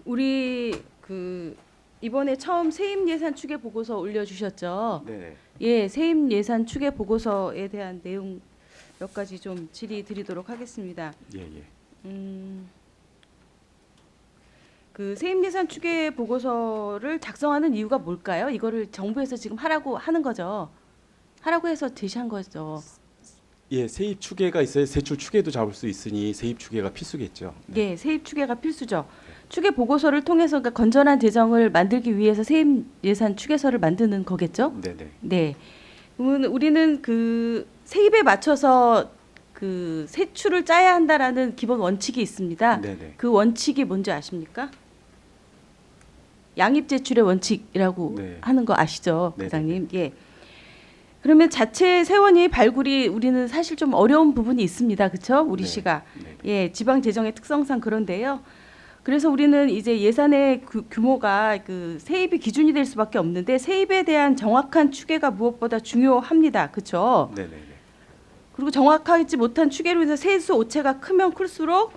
우리 이번에 처음 세입 예산 추계 보고서 올려주셨죠. 네. 예, 세입 예산 추계 보고서에 대한 내용 몇 가지 좀 질의드리도록 하겠습니다. 예, 예. 그 세입 예산 추계 보고서를 작성하는 이유가 뭘까요? 이거를 정부에서 지금 하라고 하는 거죠. 하라고 해서 제시한 거죠. 예, 세입 추계가 있어야 세출 추계도 잡을 수 있으니 세입 추계가 필수겠죠. 네. 예, 세입 추계가 필수죠. 추계 보고서를 통해서 그러니까 건전한 재정을 만들기 위해서 세입 예산 추계서를 만드는 거겠죠. 네, 네. 네. 그러면 우리는 그 세입에 맞춰서 그 세출을 짜야 한다라는 기본 원칙이 있습니다. 네, 네. 그 원칙이 뭔지 아십니까? 양입 제출의 원칙이라고 네. 하는 거 아시죠, 네, 과장님? 예. 그러면 자체 세원이 발굴이 우리는 사실 좀 어려운 부분이 있습니다. 그렇죠? 우리 네. 시가. 네. 예, 지방 재정의 특성상 그런데요. 그래서 우리는 이제 예산의 규모가 그 세입이 기준이 될 수밖에 없는데 세입에 대한 정확한 추계가 무엇보다 중요합니다. 그렇죠? 네, 네, 네. 그리고 정확하지 못한 추계로 인해서 세수 오차가 크면 클수록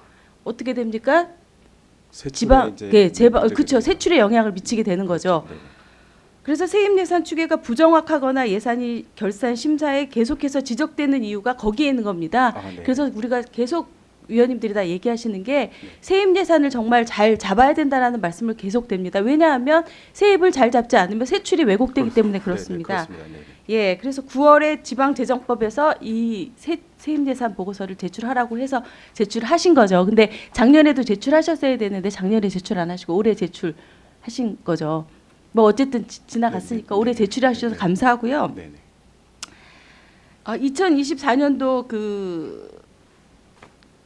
어떻게 됩니까? 세출에 지방 이제 예, 제방 문제가 그렇죠. 되죠. 세출에 영향을 미치게 되는 거죠. 네, 네. 그래서 세입 예산 추계가 부정확하거나 예산이 결산 심사에 계속해서 지적되는 이유가 거기에 있는 겁니다. 아, 네. 그래서 우리가 계속 위원님들이 다 얘기하시는 게 세입 예산을 정말 잘 잡아야 된다라는 말씀을 계속됩니다. 왜냐하면 세입을 잘 잡지 않으면 세출이 왜곡되기 때문에 그렇습니다. 네, 네, 그렇습니다. 네, 네. 예, 그래서 9월에 지방재정법에서 이 세입 예산 보고서를 제출하라고 해서 제출하신 거죠. 근데 작년에도 제출하셨어야 되는데 작년에 제출 안 하시고 올해 제출하신 거죠. 뭐 어쨌든 지나갔으니까 네, 네, 올해 네, 제출하셔서 네, 네. 감사하고요. 네, 네. 2024년도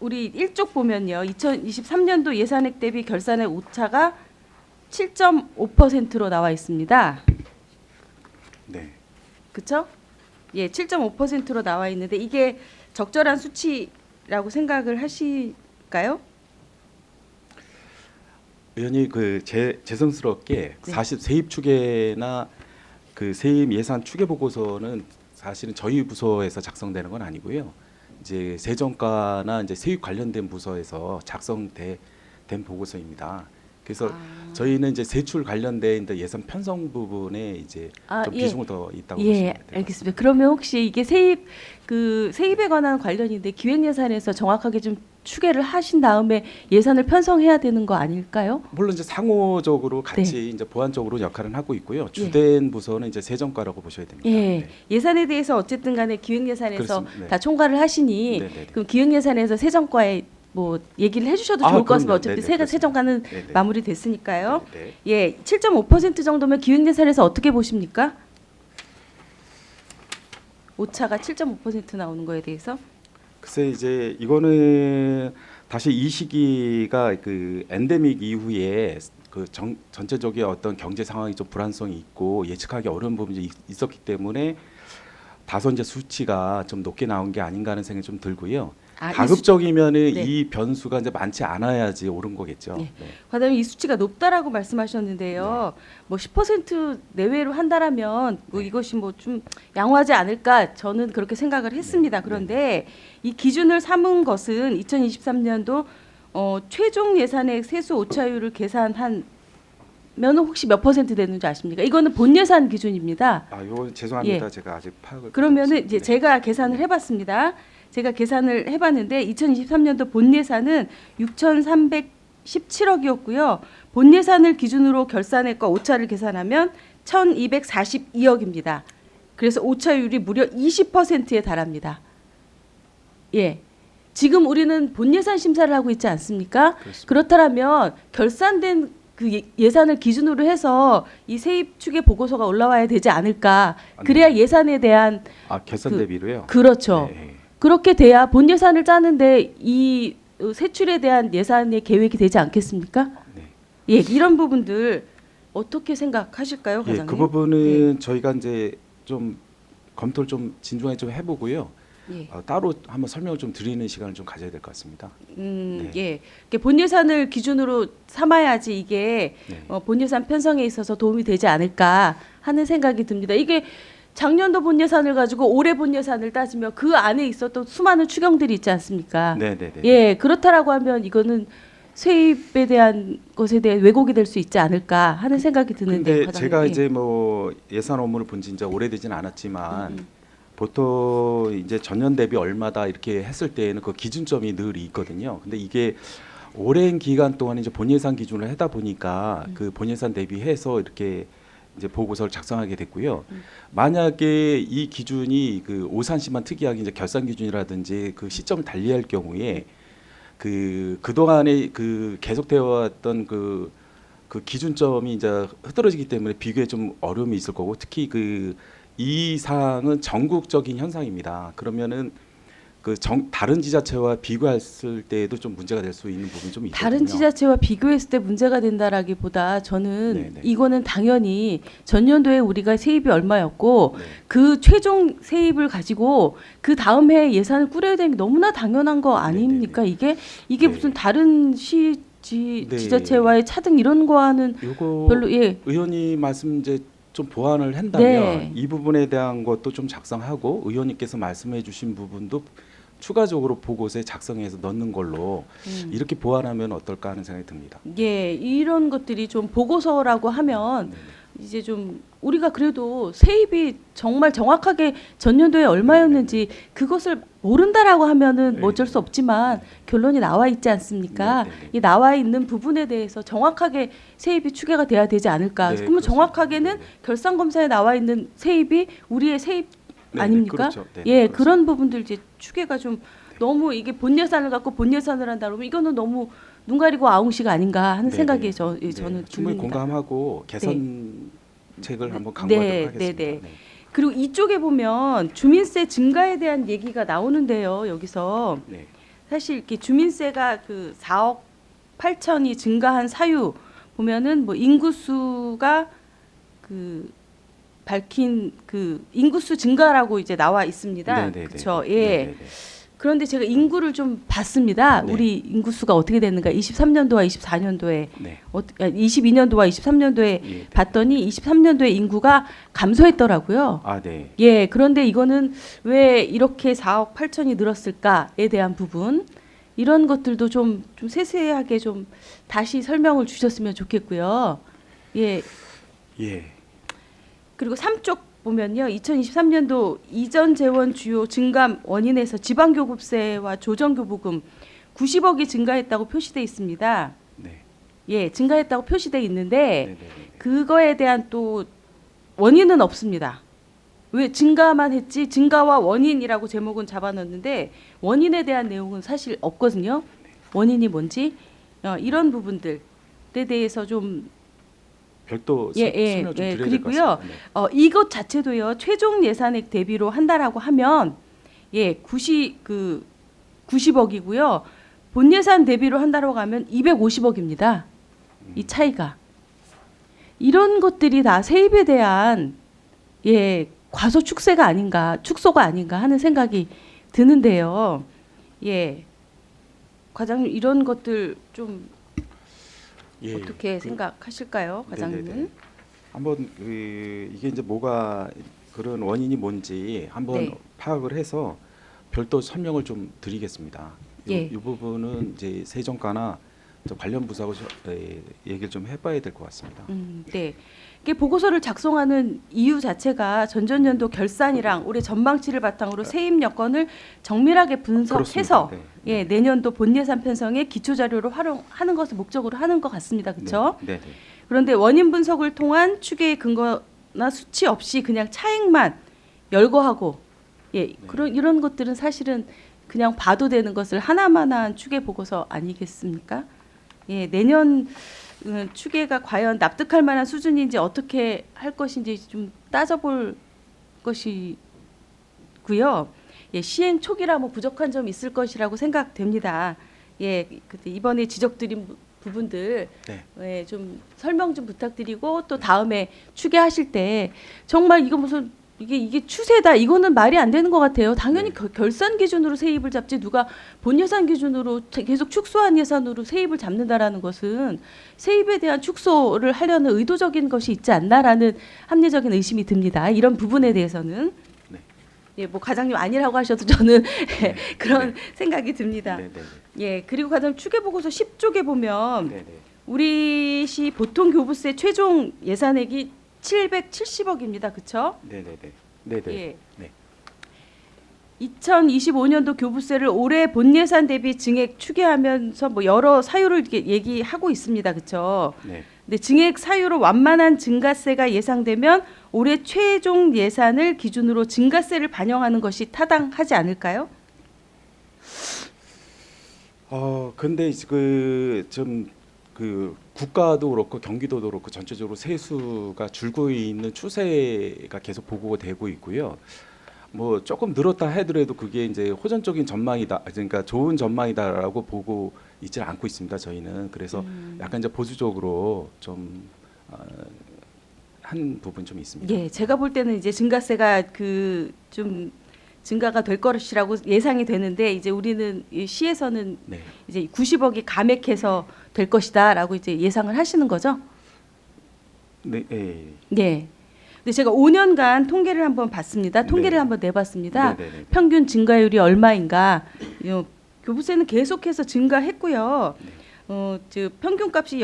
우리 1쪽 보면요. 2023년도 예산액 대비 결산의 오차가 7.5%로 나와 있습니다. 네. 그렇죠? 예, 7.5%로 나와 있는데 이게 적절한 수치라고 생각을 하실까요? 의원님 재성스럽게 네. 사실 세입 추계나 그 세입 예산 추계 보고서는 사실은 저희 부서에서 작성되는 건 아니고요. 이제 세정과나 이제 세입 관련된 부서에서 작성된 보고서입니다. 그래서 저희는 이제 세출 관련된 이제 예산 편성 부분에 이제 좀 예. 비중을 더 있다고 예, 보시면 돼요. 알겠습니다. 그러면 혹시 이게 세입에 관한 관련인데 기획 예산에서 정확하게 좀 추계를 하신 다음에 예산을 편성해야 되는 거 아닐까요? 물론 이제 상호적으로 같이 네. 이제 보완적으로 역할을 하고 있고요. 주된 부서는 이제 세정과라고 보셔야 됩니다. 예, 네. 예산에 대해서 어쨌든 간에 기획 예산에서 그렇습니다. 네. 다 총괄을 하시니 네, 네, 네. 그럼 기획 예산에서 세정과에 뭐 얘기를 해주셔도 좋을 것 같습니다. 그럼요. 어차피 네, 네, 그렇습니다. 세정과는 네, 네. 마무리됐으니까요. 네, 네. 예, 7.5% 정도면 기획 예산에서 어떻게 보십니까? 오차가 7.5% 나오는 거에 대해서 글쎄 이제 이거는 다시 이 시기가 그 엔데믹 이후에 그 전체적인 어떤 경제 상황이 좀 불안성이 있고 예측하기 어려운 부분이 있었기 때문에 다소 이제 수치가 좀 높게 나온 게 아닌가 하는 생각이 좀 들고요. 가급적이면은 네. 이 변수가 이제 많지 않아야지 오른 거겠죠. 네. 네. 과장님 이 수치가 높다라고 말씀하셨는데요. 뭐 10% 내외로 한다라면 뭐 네. 이것이 뭐 좀 양호하지 않을까 저는 그렇게 생각을 했습니다. 네. 그런데 이 기준을 삼은 것은 2023년도 최종 예산액 세수 오차율을 계산한 면은 혹시 몇 퍼센트 되는지 아십니까? 이거는 본 예산 기준입니다. 아, 이거 죄송합니다. 예. 제가 아직 파악을 그러면은 못했습니다. 이제 제가 계산을 해봤습니다. 제가 계산을 해봤는데 2023년도 본 예산은 6,317억이었고요. 본 예산을 기준으로 결산액과 오차를 계산하면 1,242억입니다. 그래서 오차율이 무려 20%에 달합니다. 예, 지금 우리는 본 예산 심사를 하고 있지 않습니까? 그렇습니다. 그렇다면 결산된 그 예산을 기준으로 해서 이 세입 추계 보고서가 올라와야 되지 않을까? 그래야 예산에 대한 아, 결산 그- 대비로요? 그렇죠. 네. 그렇게 돼야 본 예산을 짜는데 이 세출에 대한 예산의 계획이 되지 않겠습니까? 네. 예, 이런 부분들 어떻게 생각하실까요, 예, 과장님? 그 부분은 저희가 이제 좀 검토를 좀 진중하게 좀 해보고요. 예. 따로 한번 설명을 좀 드리는 시간을 좀 가져야 될 것 같습니다. 예. 이게 본 예산을 기준으로 삼아야지 이게 네. 본 예산 편성에 있어서 도움이 되지 않을까 하는 생각이 듭니다. 이게 작년도 본 예산을 가지고 올해 본 예산을 따지면 그 안에 있었던 수많은 추경들이 있지 않습니까? 네, 네, 네. 예, 그렇다라고 하면 이거는 세입에 대한 것에 대해 왜곡이 될 수 있지 않을까 하는 생각이 드는데. 근데 과장님. 제가 예. 이제 뭐 예산 업무를 본 지 이제 오래되진 않았지만 보통 이제 전년 대비 얼마다 이렇게 했을 때에는 그 기준점이 늘 있거든요. 근데 이게 오랜 기간 동안 이제 본예산 기준을 하다 보니까 그 본예산 대비해서 이렇게 이제 보고서를 작성하게 됐고요. 만약에 이 기준이 그 오산시만 특이하게 이제 결산 기준이라든지 그 시점을 달리할 경우에 그동안에 그 계속되어 왔던 그 기준점이 이제 흐트러지기 때문에 비교에 좀 어려움이 있을 거고, 특히 이 사항은 전국적인 현상입니다. 그러면은 다른 지자체와 비교했을 때에도 좀 문제가 될 수 있는 부분이 좀 있거든요. 다른 지자체와 비교했을 때 문제가 된다라기보다 저는 네네. 이거는 당연히 전년도에 우리가 세입이 얼마였고 네. 그 최종 세입을 가지고 그 다음 해 예산을 꾸려야 되는 게 너무나 당연한 거 아닙니까? 이게 네. 무슨 다른 네. 지자체와의 차등 이런 거와는 요거 별로 의원님 말씀 이제 좀 보완을 한다면 네. 이 부분에 대한 것도 좀 작성하고 의원님께서 말씀해주신 부분도 추가적으로 보고서에 작성해서 넣는 걸로 이렇게 보완하면 어떨까 하는 생각이 듭니다. 예, 이런 것들이 좀 보고서라고 하면 네. 이제 좀 우리가 그래도 세입이 정말 정확하게 전년도에 얼마였는지 그것을 모른다라고 하면은 뭐 어쩔 수 없지만 결론이 나와 있지 않습니까? 네, 네, 네. 이 나와 있는 부분에 대해서 정확하게 세입이 추계가 돼야 되지 않을까? 네, 그러면 그렇습니다. 정확하게는 네. 결산 검사에 나와 있는 세입이 우리의 세입 네, 아닙니까? 그렇죠. 네, 예, 그렇습니다. 그런 부분들 이제 추계가 좀 너무 이게 본 예산을 갖고 본 예산을 한다 그러면 이거는 너무 눈 가리고 아웅식 아닌가 하는 네, 생각이 네. 저는 네, 충분히 듭니다. 공감하고 개선책을 한번 강구하도록 네, 하겠습니다. 네, 네. 그리고 이쪽에 보면 주민세 증가에 대한 얘기가 나오는데요. 여기서 네. 사실 이렇게 주민세가 그 4억 8천이 증가한 사유 보면은 뭐 인구수가 그 밝힌 그 인구수 증가라고 이제 나와 있습니다. 네, 네, 네. 그렇죠. 네, 예. 네, 네. 그런데 제가 인구를 좀 봤습니다. 네. 우리 인구수가 어떻게 됐는가? 23년도와 24년도에 네. 22년도와 23년도에 예. 봤더니 23년도에 인구가 감소했더라고요. 아, 네. 예, 그런데 이거는 왜 이렇게 4억 8천이 늘었을까에 대한 부분 이런 것들도 좀 세세하게 좀 다시 설명을 주셨으면 좋겠고요. 예, 예. 그리고 3쪽 보면요, 2023년도 이전 재원 주요 증감 원인에서 지방교급세와 조정교부금 90억이 증가했다고 표시돼 있습니다. 네. 예, 증가했다고 표시돼 있는데 네, 네, 네. 그거에 대한 또 원인은 없습니다. 왜 증가만 했지 증가와 원인이라고 제목은 잡아놨는데 원인에 대한 내용은 사실 없거든요. 원인이 뭔지 이런 부분들에 대해서 좀 별도 설명 좀 드려야 될 것 그리고요. 같습니다. 네. 이것 자체도요. 최종 예산액 대비로 한다라고 하면 90억이고요. 본 예산 대비로 한다라고 하면 250억입니다. 이 차이가. 이런 것들이 다 세입에 대한 과소 축소가 아닌가 하는 생각이 드는데요. 예. 과장님 이런 것들 좀 예. 어떻게 생각하실까요, 과장님은? 네네네. 한번 이게 이제 뭐가 그런 원인이 뭔지 한번 네. 파악을 해서 별도 설명을 좀 드리겠습니다. 예. 이 부분은 이제 세정과나 저 관련 부서하고 얘기를 좀 해봐야 될 것 같습니다. 네. 이게 보고서를 작성하는 이유 자체가 전전년도 결산이랑 올해 전망치를 바탕으로 세입 여건을 정밀하게 분석해서 그렇습니다. 네. 내년도 본 예산 편성에 기초 자료로 활용하는 것을 목적으로 하는 것 같습니다. 그렇죠? 네. 네. 그런데 원인 분석을 통한 추계의 근거나 수치 없이 그냥 차익만 열거하고 그런 이런 것들은 사실은 그냥 봐도 되는 것을 하나만한 추계 보고서 아니겠습니까? 예, 내년 추계가 과연 납득할 만한 수준인지 어떻게 할 것인지 좀 따져볼 것이고요. 시행 초기라 뭐 부족한 점이 있을 것이라고 생각됩니다. 그때 이번에 지적드린 부분들 좀 설명 좀 부탁드리고 또 다음에 추계하실 때 정말 이거 무슨 이게 추세다 이거는 말이 안 되는 것 같아요. 당연히 결산 기준으로 세입을 잡지 누가 본 예산 기준으로 계속 축소한 예산으로 세입을 잡는다라는 것은 세입에 대한 축소를 하려는 의도적인 것이 있지 않나라는 합리적인 의심이 듭니다. 이런 부분에 대해서는 뭐 과장님 아니라고 하셔도 저는 그런 생각이 듭니다. 네. 예, 그리고 그다음 추계 보고서 10쪽에 보면 네네. 우리 시 보통 교부세 최종 예산액이 770억입니다. 그렇죠? 네네네. 네네. 예. 네. 2025년도 교부세를 올해 본 예산 대비 증액 추계하면서 뭐 여러 사유를 이렇게 얘기하고 있습니다. 그렇죠? 네. 근데 증액 사유로 완만한 증가세가 예상되면 올해 최종 예산을 기준으로 증가세를 반영하는 것이 타당하지 않을까요? 근데 그 국가도 그렇고 경기도도 그렇고 전체적으로 세수가 줄고 있는 추세가 계속 보고가 되고 있고요. 뭐 조금 늘었다 하더라도 그게 이제 호전적인 전망이다, 그러니까 좋은 전망이다라고 보고 있지는 않고 있습니다. 저희는 그래서 약간 이제 보수적으로 좀 한 부분 좀 있습니다. 예, 제가 볼 때는 이제 증가세가 그 좀 증가가 될 것이라고 예상이 되는데 이제 우리는 이 시에서는 네. 이제 90억이 감액해서 될 것이다라고 이제 예상을 하시는 거죠? 네. 예. 네. 근데 제가 5년간 통계를 한번 봤습니다. 통계를 네. 한번 내봤습니다. 네네네. 평균 증가율이 얼마인가? 교부세는 계속해서 증가했고요. 즉 평균값이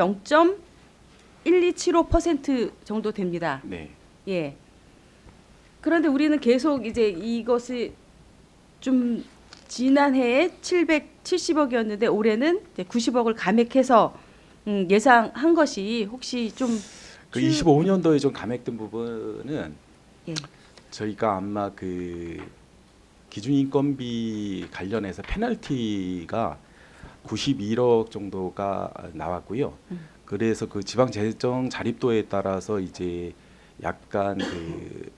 0.1275% 정도 됩니다. 네. 예. 그런데 우리는 계속 이제 이것을 좀 지난해에 770억이었는데 올해는 이제 90억을 감액해서 예상한 것이 혹시 좀 그 25년도에 좀 감액된 부분은 예. 저희가 아마 그 기준인건비 관련해서 페널티가 91억 정도가 나왔고요. 그래서 그 지방 재정 자립도에 따라서 이제 약간 그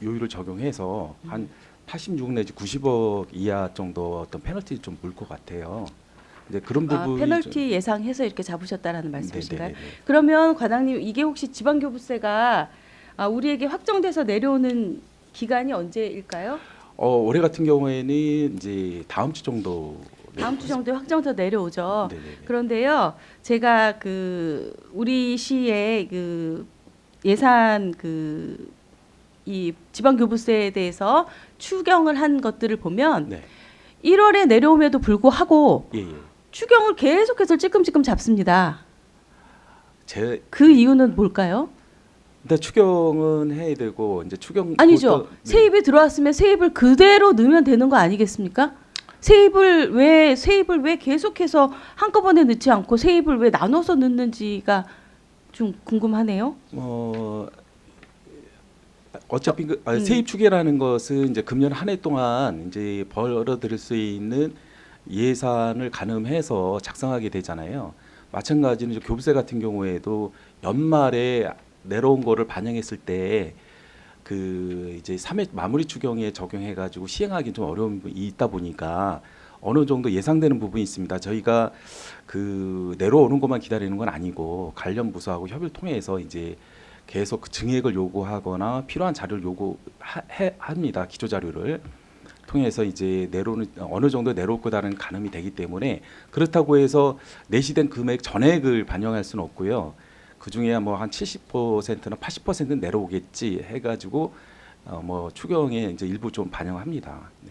요율을 적용해서 한 86 내지 90억 이하 정도 어떤 페널티 좀 물 것 같아요. 이제 그런 부분이 페널티 예상해서 이렇게 잡으셨다라는 말씀이신가요? 네네네네. 그러면 과장님 이게 혹시 지방교부세가 우리에게 확정돼서 내려오는 기간이 언제일까요? 올해 같은 경우에는 이제 다음 주 정도. 다음 주 정도에 확정돼서 내려오죠. 네네네. 그런데요, 제가 그 우리 시의 그 예산 그 이 지방교부세에 대해서 추경을 한 것들을 보면 네. 1월에 내려옴에도 불구하고 예, 예. 추경을 계속해서 찔끔찔끔 잡습니다. 그 네. 이유는 뭘까요? 근데 추경은 해야 되고 이제 추경 아니죠. 그것도- 네. 세입이 들어왔으면 세입을 그대로 넣으면 되는 거 아니겠습니까? 세입을 왜 계속해서 한꺼번에 넣지 않고 세입을 왜 나눠서 넣는지가 좀 궁금하네요. 어차피 세입 추계라는 것은 이제 금년 한 해 동안 이제 벌어들일 수 있는 예산을 가늠해서 작성하게 되잖아요. 마찬가지로 이제 교부세 같은 경우에도 연말에 내려온 거를 반영했을 때 그 이제 3회 마무리 추경에 적용해 가지고 시행하기 좀 어려운 부분이 있다 보니까 어느 정도 예상되는 부분이 있습니다. 저희가 그 내려오는 것만 기다리는 건 아니고 관련 부서하고 협의를 통해서 이제 계속 그 증액을 요구하거나 필요한 자료를 요구합니다. 기초 자료를 통해서 이제 내로는 어느 정도 내려올 거다라는 가늠이 되기 때문에 그렇다고 해서 내시된 금액 전액을 반영할 수는 없고요. 그 중에 뭐 한 70%나 80%는 내려오겠지 해가지고 뭐 추경에 이제 일부 좀 반영합니다. 네.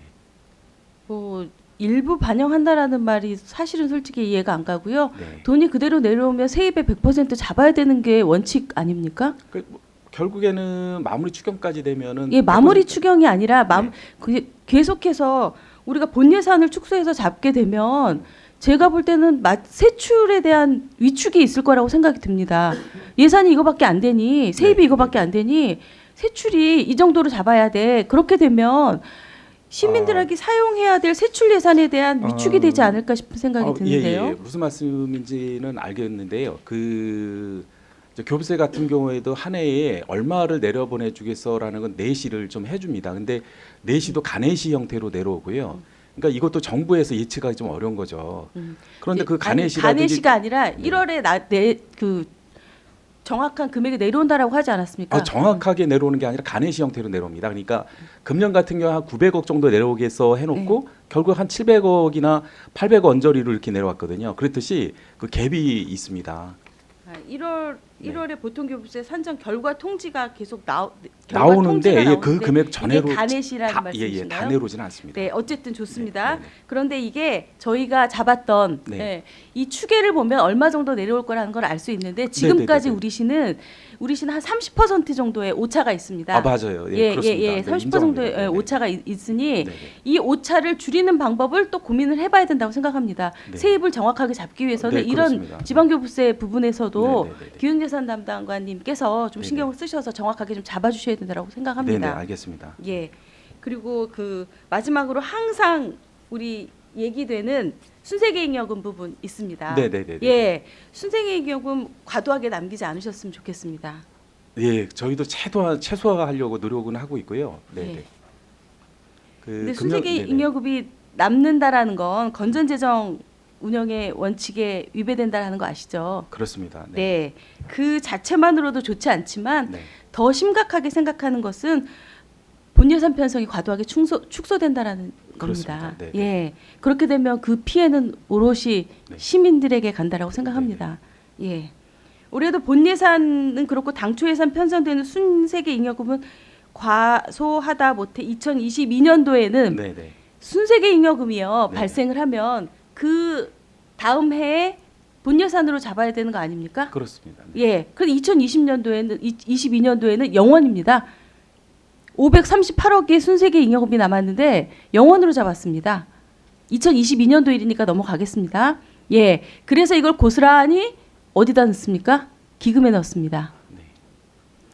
뭐 일부 반영한다라는 말이 사실은 솔직히 이해가 안 가고요. 네. 돈이 그대로 내려오면 세입의 100% 잡아야 되는 게 원칙 아닙니까? 결국에는 마무리 추경까지 되면은 예, 마무리 100% 추경이 아니라 네. 계속해서 우리가 본 예산을 축소해서 잡게 되면 제가 볼 때는 세출에 대한 위축이 있을 거라고 생각이 듭니다. 예산이 이거밖에 안 되니 세입이 네. 이거밖에 안 되니 세출이 이 정도로 잡아야 돼. 그렇게 되면 시민들에게 사용해야 될 세출 예산에 대한 위축이 되지 않을까 싶은 생각이 드는데요. 예. 무슨 말씀인지는 알겠는데요. 그 이제 교부세 같은 경우에도 한 해에 얼마를 내려보내 주겠어라는 건 내시를 좀 해줍니다. 근데 내시도 간해시 형태로 내려오고요. 그러니까 이것도 정부에서 예측하기 좀 어려운 거죠. 그런데 그 간해시가 아니라 1월에 그 정확한 금액이 내려온다라고 하지 않았습니까? 정확하게 내려오는 게 아니라 간해시 형태로 내려옵니다. 그러니까 금년 같은 경우 한 900억 정도 내려오겠어 해놓고 결국 한 700억이나 800억 언저리로 이렇게 내려왔거든요. 그렇듯이 그 갭이 있습니다. 1월 네. 1월에 보통교부세 산정 결과 통지가 계속 나오는데 통지가 예, 그 금액 전에로 이게 단해시라는 예, 말씀이신가요? 단해로지는 않습니다. 네, 어쨌든 좋습니다. 네, 네, 네. 그런데 이게 저희가 잡았던 네. 예, 이 추계를 보면 얼마 정도 내려올 거라는 걸 알 수 있는데 지금까지 네, 네, 우리 시는 한 30% 정도의 오차가 있습니다. 아 맞아요. 예, 그렇습니다. 네, 30% 인정합니다. 정도의 네, 네. 오차가 있으니 네, 네. 이 오차를 줄이는 방법을 또 고민을 해봐야 된다고 생각합니다. 네. 세입을 정확하게 잡기 위해서는 네, 이런 그렇습니다. 지방교부세 부분에서도 네, 네, 네, 네. 기획예산 담당관님께서 좀 네, 신경을 쓰셔서 정확하게 좀 잡아주셔야 된다고 생각합니다. 네, 네, 알겠습니다. 예. 그리고 그 마지막으로 항상 우리 얘기되는 순세계잉여금 부분 있습니다. 네, 네, 네, 네. 예. 순세계잉여금 과도하게 남기지 않으셨으면 좋겠습니다. 예, 저희도 최소화하려고 노력은 하고 있고요. 네, 예. 네. 근데 금년- 네네. 순세계잉여금이 남는다라는 건 건전재정 운영의 원칙에 위배된다라는 거 아시죠? 그렇습니다. 네. 네. 그 자체만으로도 좋지 않지만 네. 더 심각하게 생각하는 것은 본예산 편성이 과도하게 축소된다라는 그렇습니다. 겁니다. 네, 예, 그렇게 되면 그 피해는 오롯이 네. 시민들에게 간다라고 생각합니다. 예, 올해도 본 예산은 그렇고 당초 예산 편성되는 순세계 잉여금은 과소하다 못해 2022년도에는 네, 네. 순세계 잉여금이요 네. 발생을 하면 그 다음 해에 본 예산으로 잡아야 되는 거 아닙니까? 그렇습니다. 네. 예. 그런데 2020년도에는 22년도에는 0원입니다. 538억의 순세계 잉여금이 남았는데 0원으로 잡았습니다. 2022년도 일이니까 넘어가겠습니다. 예. 그래서 이걸 고스란히 어디다 넣습니까? 기금에 넣습니다. 네.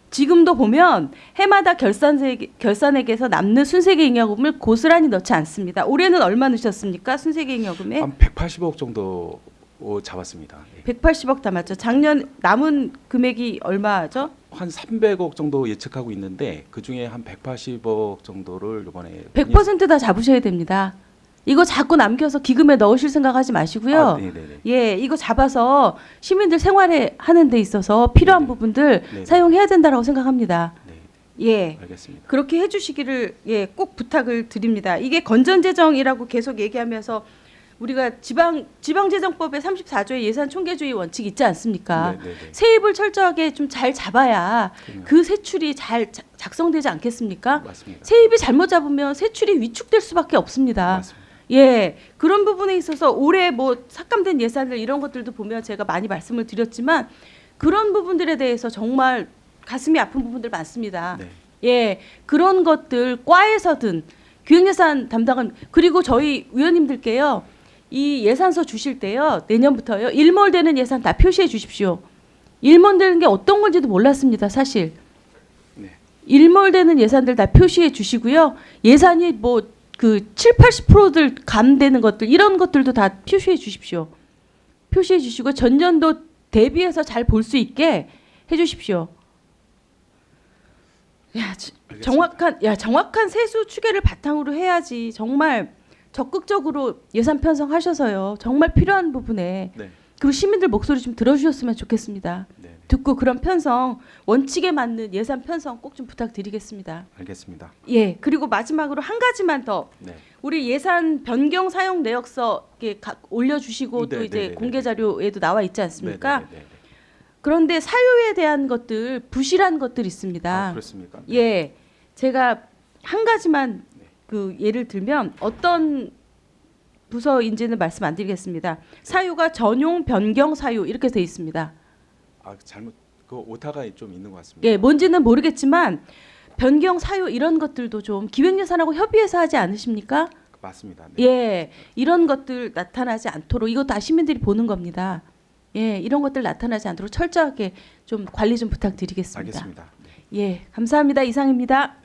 지금도 보면 해마다 결산액에서 남는 순세계 잉여금을 고스란히 넣지 않습니다. 올해는 얼마 넣으셨습니까? 순세계 잉여금에? 한 180억 정도 잡았습니다. 네. 180억 담았죠. 작년 남은 금액이 얼마죠? 한 300억 정도 예측하고 있는데 그 중에 한 180억 정도를 이번에 100% 다 잡으셔야 됩니다. 이거 자꾸 남겨서 기금에 넣으실 생각하지 마시고요. 아, 네, 네, 네. 예, 이거 잡아서 시민들 생활에 하는 데 있어서 필요한 네네. 부분들 네네. 사용해야 된다라고 생각합니다. 네. 예. 알겠습니다. 그렇게 해주시기를 예, 꼭 부탁을 드립니다. 이게 건전재정이라고 계속 얘기하면서 우리가 지방재정법에 34조의 예산 총계주의 원칙 있지 않습니까? 네, 네, 네. 세입을 철저하게 좀 잘 잡아야 그럼요. 그 세출이 잘 작성되지 않겠습니까? 맞습니다. 세입이 잘못 잡으면 세출이 위축될 수밖에 없습니다. 맞습니다. 예, 그런 부분에 있어서 올해 뭐 삭감된 예산들 이런 것들도 보면 제가 많이 말씀을 드렸지만 그런 부분들에 대해서 정말 가슴이 아픈 부분들 많습니다. 네. 예, 그런 것들 과에서든 기획예산 담당은 그리고 저희 위원님들께요 이 예산서 주실 때요 내년부터요 일몰되는 예산 다 표시해 주십시오. 일몰되는 게 어떤 건지도 몰랐습니다 사실. 네. 일몰되는 예산들 다 표시해 주시고요 예산이 뭐 그 70-80%들 감되는 것들 이런 것들도 다 표시해 주십시오. 표시해 주시고 전년도 대비해서 잘 볼 수 있게 해 주십시오. 정확한 세수 추계를 바탕으로 해야지 정말 적극적으로 예산 편성하셔서요 정말 필요한 부분에 네. 그리고 시민들 목소리 좀 들어주셨으면 좋겠습니다. 네. 듣고 그런 편성 원칙에 맞는 예산 편성 꼭 좀 부탁드리겠습니다. 알겠습니다. 예, 그리고 마지막으로 한 가지만 더 네. 우리 예산 변경 사용 내역서 올려주시고 또 네, 이제 네, 네, 공개 네. 자료에도 나와 있지 않습니까? 네, 네, 네, 네. 그런데 사유에 대한 것들 부실한 것들 있습니다. 아, 그렇습니까? 네. 예, 제가 한 가지만 네. 그 예를 들면 어떤 부서인지는 말씀 안 드리겠습니다. 사유가 전용 변경 사유 이렇게 돼 있습니다. 아, 잘못 그 오타가 좀 있는 것 같습니다. 예, 뭔지는 모르겠지만 변경 사유 이런 것들도 좀 기획예산하고 협의해서 하지 않으십니까? 맞습니다. 네. 예, 이런 것들 나타나지 않도록 이것도 다 시민들이 보는 겁니다. 예, 이런 것들 나타나지 않도록 철저하게 좀 관리 좀 부탁드리겠습니다. 알겠습니다. 네. 예, 감사합니다. 이상입니다.